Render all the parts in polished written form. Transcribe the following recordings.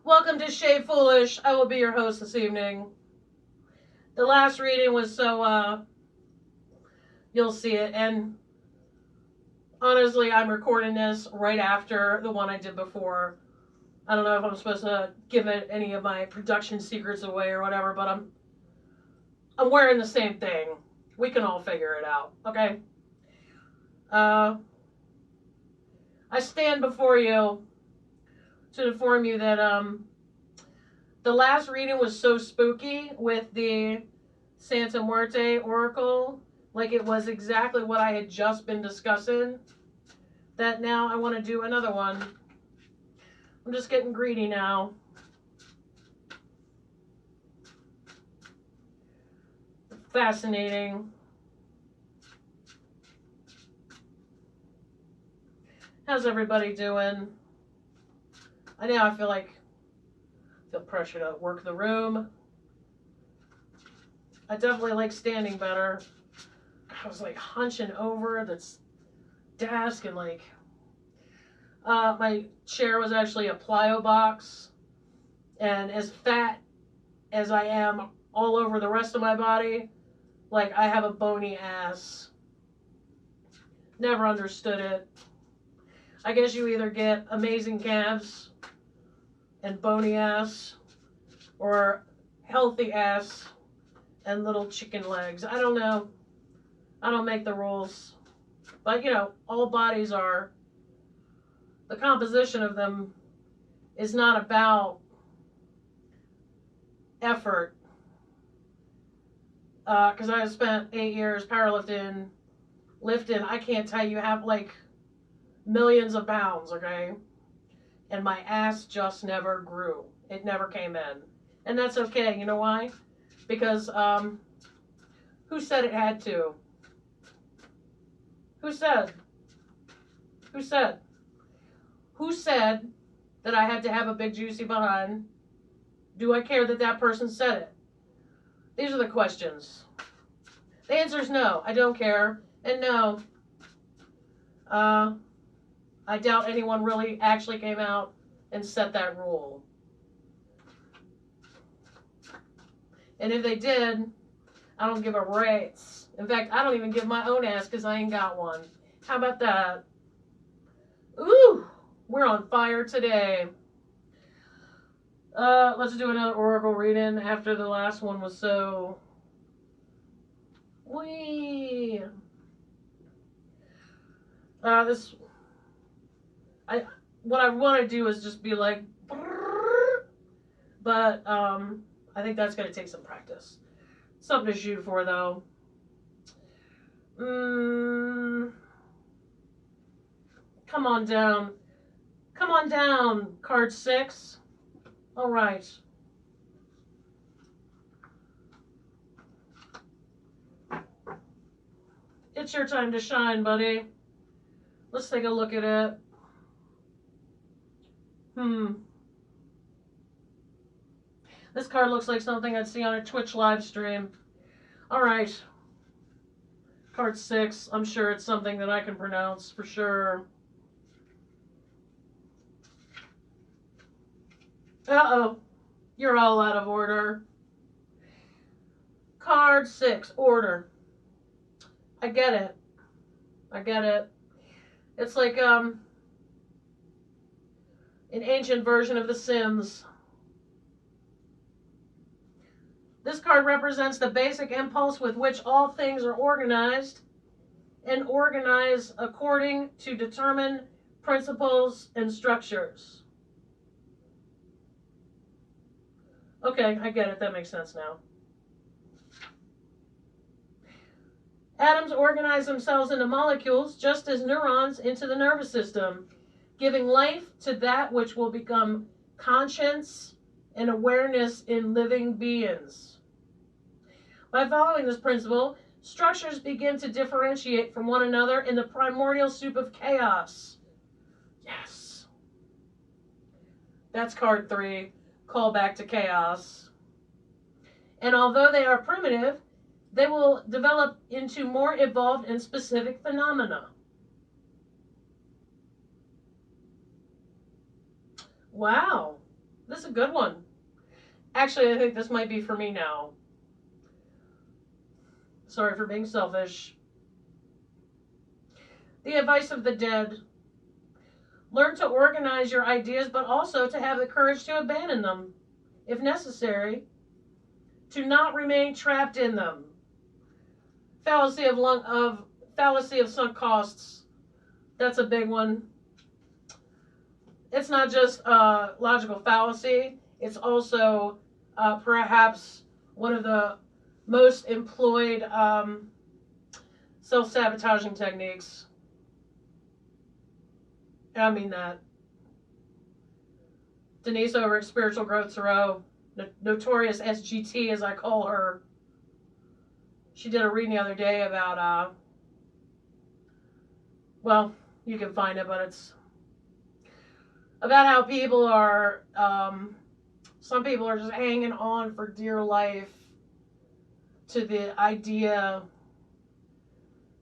Welcome to Shade Foolish. I will be your host this evening. The last reading was so, you'll see it. And honestly, I'm recording this right after the one I did before. I don't know if I'm supposed to give it any of my production secrets away or whatever, but I'm wearing the same thing. We can all figure it out, okay? I stand before you to inform you that the last reading was so spooky with the Santa Muerte Oracle, like it was exactly what I had just been discussing, that now I want to do another one. I'm just getting greedy now. Fascinating. How's everybody doing? I know I feel pressure to work the room. I definitely like standing better. I was like hunching over this desk and my chair was actually a plyo box, and as fat as I am all over the rest of my body, like I have a bony ass. Never understood it. I guess you either get amazing calves and bony ass, or healthy ass and little chicken legs. I don't know. I don't make the rules. But, you know, all bodies are, the composition of them is not about effort. Because I spent 8 years powerlifting, lifting. I can't tell you, have like millions of pounds, okay? And my ass just never grew. It never came in. And that's okay. You know why? Because who said it had to? Who said? Who said? Who said that I had to have a big juicy behind? Do I care that that person said it? These are the questions. The answer is no. I don't care. And no. I doubt anyone really actually came out and set that rule. And if they did, I don't give a rat's. In fact, I don't even give my own ass because I ain't got one. How about that? Ooh, we're on fire today. Let's do another oracle reading after the last one was so... Wee. What I want to do is just be like, but I think that's going to take some practice. Something to shoot for, though. Come on down. Come on down, card 6. All right. It's your time to shine, buddy. Let's take a look at it. This card looks like something I'd see on a Twitch live stream. All right. Card 6. I'm sure it's something that I can pronounce for sure. Uh-oh. You're all out of order. Card 6. Order. I get it. I get it. It's like an ancient version of The Sims. This card represents the basic impulse with which all things are organized, and organized according to determined principles and structures. Okay, I get it. That makes sense now. Atoms organize themselves into molecules just as neurons into the nervous system, giving life to that which will become conscience and awareness in living beings. By following this principle, structures begin to differentiate from one another in the primordial soup of chaos. Yes. That's card 3. Call back to chaos. And although they are primitive, they will develop into more evolved and specific phenomena. Wow. This is a good one. Actually, I think this might be for me now. Sorry for being selfish. The advice of the dead. Learn to organize your ideas, but also to have the courage to abandon them, if necessary. To not remain trapped in them. Fallacy of sunk costs. That's a big one. It's not just a logical fallacy. It's also perhaps one of the most employed self-sabotaging techniques. And I mean that. Denise over at Spiritual Growth Tarot, notorious SGT as I call her, she did a reading the other day about, well, you can find it, but it's about how people are, some people are just hanging on for dear life to the idea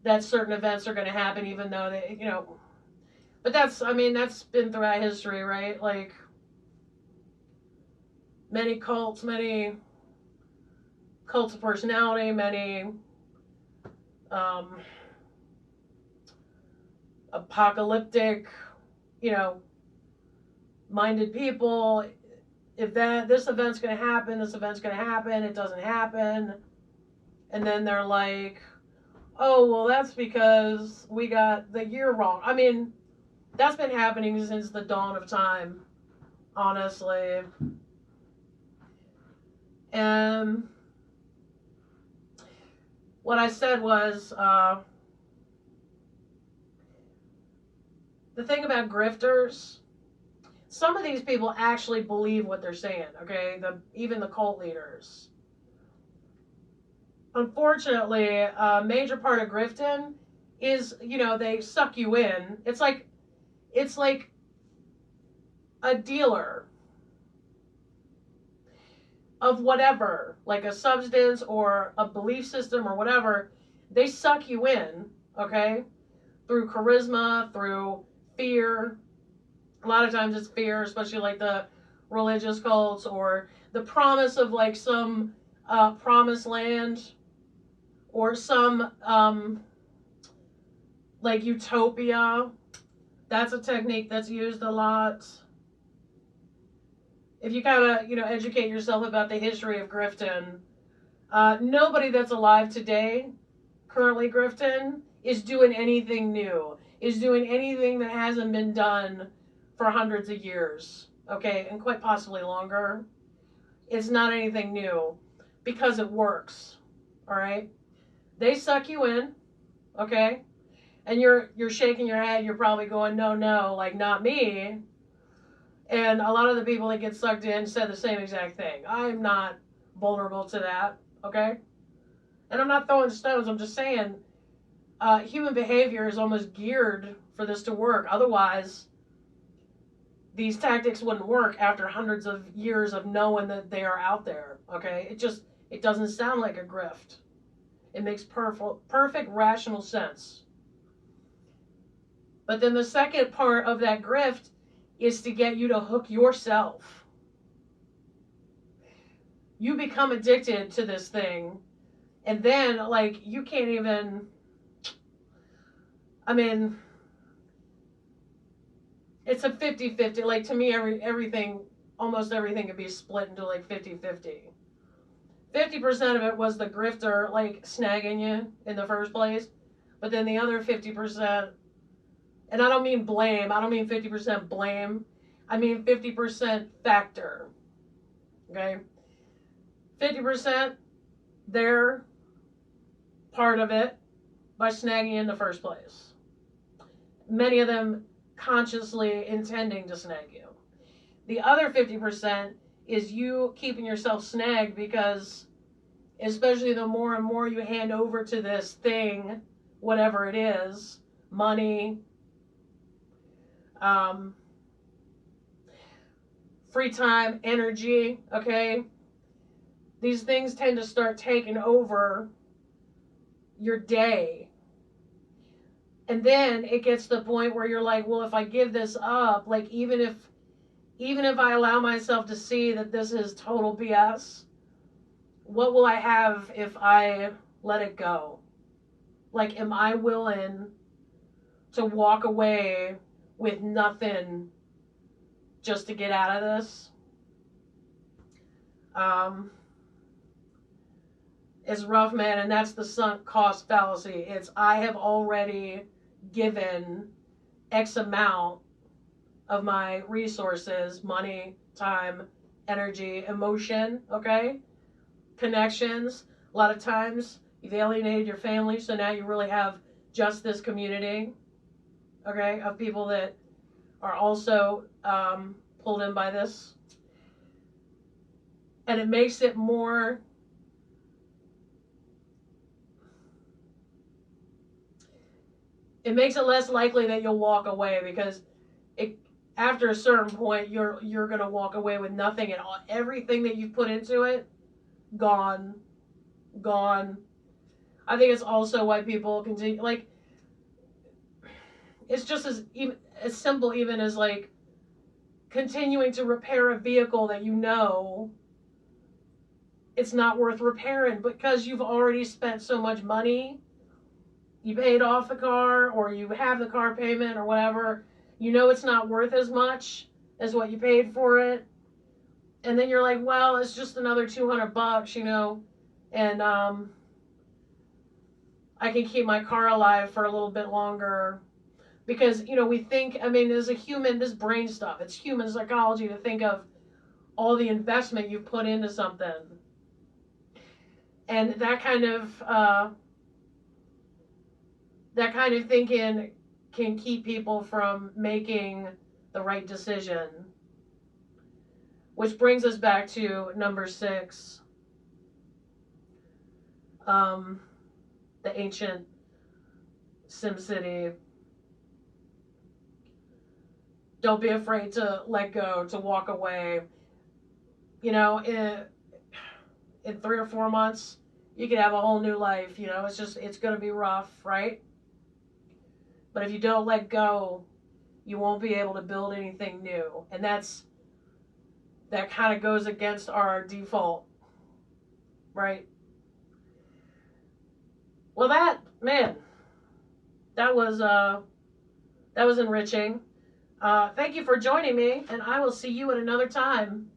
that certain events are going to happen, even though they, you know, but that's, I mean, that's been throughout history, right? Like, many cults of personality, many apocalyptic, you know, minded people. If this event's going to happen, this event's going to happen, it doesn't happen. And then they're like, oh, well, that's because we got the year wrong. I mean, that's been happening since the dawn of time, honestly. And what I said was, the thing about grifters, some of these people actually believe what they're saying, okay? Even the cult leaders. Unfortunately, a major part of grifting is, you know, they suck you in. It's like a dealer of whatever, like a substance or a belief system or whatever. They suck you in, okay? Through charisma, through fear. A lot of times it's fear, especially like the religious cults, or the promise of like some promised land, or some like utopia. That's a technique that's used a lot. If you kind of, you know, educate yourself about the history of grifting, nobody that's alive today, currently grifting, is doing anything new, is doing anything that hasn't been done for hundreds of years, okay, and quite possibly longer. It's not anything new because it works, all right? They suck you in, okay? And you're shaking your head. You're probably going, no, like, not me. And a lot of the people that get sucked in said the same exact thing. I'm not vulnerable to that, okay? And I'm not throwing stones. I'm just saying human behavior is almost geared for this to work. Otherwise, these tactics wouldn't work after hundreds of years of knowing that they are out there, okay? It doesn't sound like a grift. It makes perfect rational sense. But then the second part of that grift is to get you to hook yourself. You become addicted to this thing, and then, like, you can't even, I mean, it's a 50-50. Like, to me, almost everything could be split into, like, 50-50. 50% of it was the grifter, like, snagging you in the first place. But then the other 50%, and I don't mean blame. I don't mean 50% blame. I mean 50% factor. Okay? 50%, they're part of it by snagging you in the first place. Many of them consciously intending to snag you. The other 50% is you keeping yourself snagged because, especially the more and more you hand over to this thing, whatever it is, money, free time, energy, okay? These things tend to start taking over your day. And then it gets to the point where you're like, well, if I give this up, like, even if even if I allow myself to see that this is total BS, what will I have if I let it go? Like, am I willing to walk away with nothing just to get out of this? It's rough, man, and that's the sunk cost fallacy. It's, I have already given X amount of my resources, money, time, energy, emotion, okay? Connections. A lot of times you've alienated your family, so now you really have just this community, okay, of people that are also pulled in by this. And it makes it more, it makes it less likely that you'll walk away, because it, after a certain point, you're gonna walk away with nothing at all. Everything that you've put into it, gone. I think it's also why people continue, like, it's just as simple even as, like, continuing to repair a vehicle that you know it's not worth repairing because you've already spent so much money. You paid off the car, or you have the car payment or whatever. You know it's not worth as much as what you paid for it. And then you're like, well, it's just another $200, you know, and I can keep my car alive for a little bit longer. Because, you know, we think, I mean, as a human, this brain stuff, it's human psychology to think of all the investment you've put into something. And that kind of thinking can keep people from making the right decision. Which brings us back to number 6. The ancient SimCity. Don't be afraid to let go, to walk away. You know, in 3 or 4 months, you could have a whole new life. You know, it's going to be rough, right? But if you don't let go, you won't be able to build anything new. And that kind of goes against our default, right? Well, that was enriching. Thank you for joining me, and I will see you at another time.